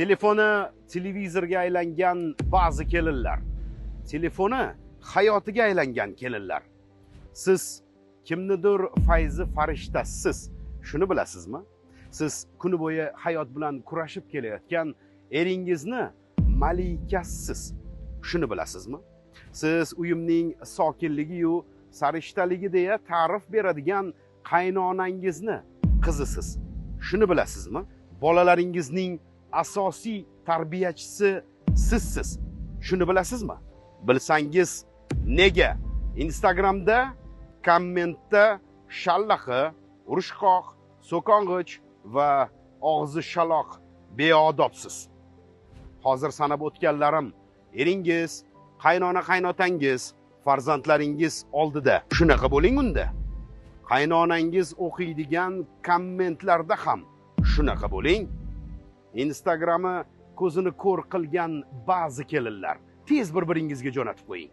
Telefoni televizorga aylangan ba'zi kelinlar, telefoni hayotiga aylangan kelinlar. Siz kimnidir fayzi farishtasiz, shuni bilasizmi? Siz kuni bo'yi hayot bilan kurashib kelayotgan eringizni malikasiz, shuni bilasizmi? Siz uyimning sokinligi-yu sarishtaligi deya ta'rif beradigan qaynonangizni qizisiz, shuni bilasizmi? Bolalaringizning asosiy tarbiyachisi sizsiz, shuni bilasizmi? Bilsangiz nega Instagramda kommentda shallaqi, urushqoq, so'kong'ich va og'zi shaloq beodobsiz? Hozir sanab o'tganlarim eringiz, qaynona qaynotangiz, farzandlaringiz oldida. Shunaqa bo'ling unda. Qaynonangiz o'qiydigan kommentlarda ham shunaqa bo'ling. Instagramni ko'zini ko'r qilgan ba'zi kelinlar tez bir-biringizga jo'natib qo'ying.